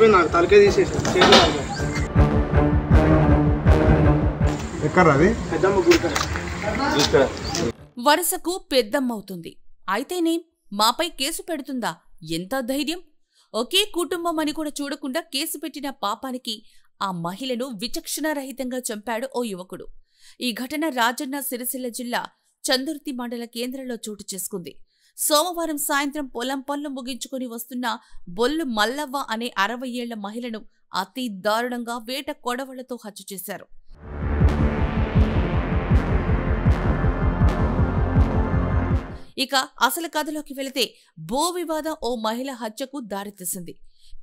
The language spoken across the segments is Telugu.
చచ్చిపోయింది నాకు తలకే తీసేసాను చేతులు ఎక్కడది పెద్దమ్మ గుడికాడ వరుసకు పెద్దమ్మవుతుంది అయితేనే మాపై కేసు పెడుతుందా ఎంత ధైర్యం ఒకే కుటుంబం అని కూడా చూడకుండా కేసు పెట్టిన పాపానికి ఆ మహిళను విచక్షణారహితంగా చంపాడు ఓ యువకుడు ఈ ఘటన రాజన్న సిరిసిల్ల జిల్లా చందుర్తి మండల కేంద్రంలో చోటు చేసుకుంది సోమవారం సాయంత్రం పొలం పనులు ముగించుకుని వస్తున్న బొల్లు మల్లవ్వ అనే 60 ఏళ్ల మహిళను అతి దారుణంగా వేట కొడవళ్లతో హత్య చేశారు ఇక అసలు కథలోకి వెళితే భూ వివాదం ఓ మహిళ హత్యకు దారితీసింది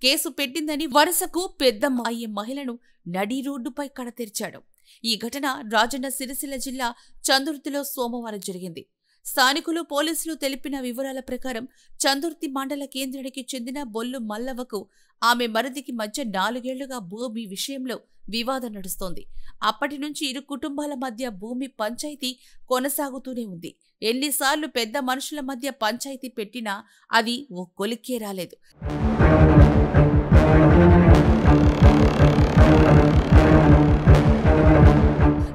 కేసు పెట్టిందని వరుసకు పెద్దమ్మ అయ్యే మహిళను నడి రోడ్డుపై కడతెరిచాడు ఈ ఘటన రాజన్న సిరిసిల్ల జిల్లా చందుర్తిలో సోమవారం జరిగింది స్థానికులు పోలీసులు తెలిపిన వివరాల ప్రకారం చందుర్తి మండల కేంద్రానికి చెందిన బొల్లు మల్లవ్వకు ఆమె మరిదికి మధ్య 4 ఏళ్లుగా భూమి విషయంలో వివాదం నడుస్తోంది అప్పటి నుంచి ఇరు కుటుంబాల మధ్య భూమి పంచాయతీ కొనసాగుతూనే ఉంది ఎన్నిసార్లు పెద్ద మనుషుల మధ్య పంచాయతీ పెట్టినా అది ఓ కొలిక్కే రాలేదు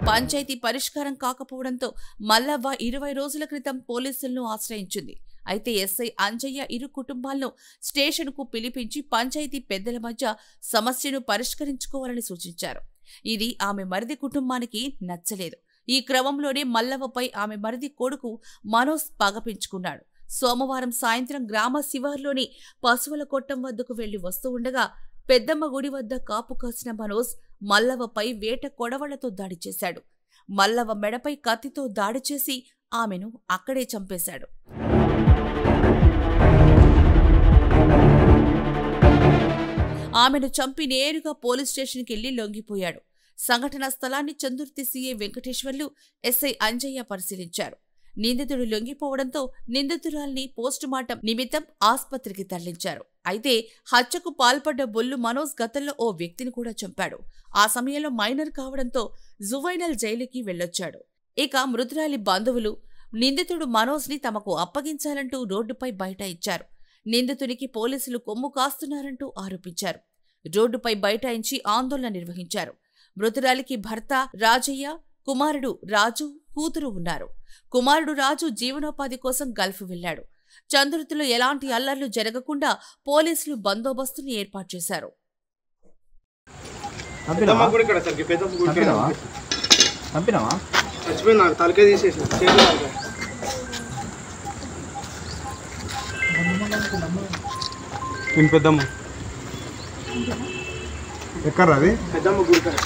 పంచాయతీ పరిష్కారం కాకపోవడంతో మల్లవ్వ 20 రోజుల క్రితం పోలీసులను ఆశ్రయించింది అయితే ఎస్ఐ అంజయ్య ఇరు కుటుంబాలను స్టేషన్కు పిలిపించి పంచాయతీ పెద్దల మధ్య సమస్యను పరిష్కరించుకోవాలని సూచించారు ఇది ఆమె మరిది కుటుంబానికి నచ్చలేదు ఈ క్రమంలోనే మల్లవ్వపై ఆమె మరిది కొడుకు మనోజ్ పగ పెంచుకున్నాడు సోమవారం సాయంత్రం గ్రామ శివార్లోని పశువుల కొట్టం వద్దకు వెళ్లి వస్తూ ఉండగా పెద్దమ్మ గుడి వద్ద కాపు కాసిన మనోజ్ మల్లవ్వపై వేట కొడవళ్లతో దాడి చేశాడు మల్లవ్వ మెడపై కత్తితో దాడి చేసి ఆమెను అక్కడే చంపేశాడు ఆమెను చంపి నేరుగా పోలీస్ స్టేషన్కి వెళ్లి లొంగిపోయాడు సంఘటనా స్థలాన్ని చందుర్తి సీఐ వెంకటేశ్వర్లు ఎస్ఐ అంజయ్య పరిశీలించారు నిందితుడు లొంగిపోవడంతో నిందితురాల్ని పోస్టుమార్టం నిమిత్తం ఆస్పత్రికి తరలించారు అయితే హత్యకు పాల్పడ్డ బొల్లు మనోజ్ గతంలో ఓ వ్యక్తిని కూడా చంపాడు ఆ సమయంలో మైనర్ కావడంతో జువైనల్ జైలుకి వెళ్లొచ్చాడు ఇక మృతురాలి బంధువులు నిందితుడు మనోజ్ని తమకు అప్పగించాలంటూ రోడ్డుపై బైఠాయించారు నిందితునికి పోలీసులు కొమ్ము కాస్తున్నారంటూ ఆరోపించారు రోడ్డుపై బైఠాయించి ఆందోళన నిర్వహించారు మృతురాలికి భర్త రాజయ్య కుమారుడు రాజు కూతురు ఉన్నారు కుమారుడు రాజు జీవనోపాధి కోసం గల్ఫ్ వెళ్లాడు చందుర్తిలో ఎలాంటి అల్లర్లు జరగకుండా పోలీసులు బందోబస్తుని ఏర్పాటు చేశారు ఎక్కడ అది పెద్దమ్మ గుడికాడ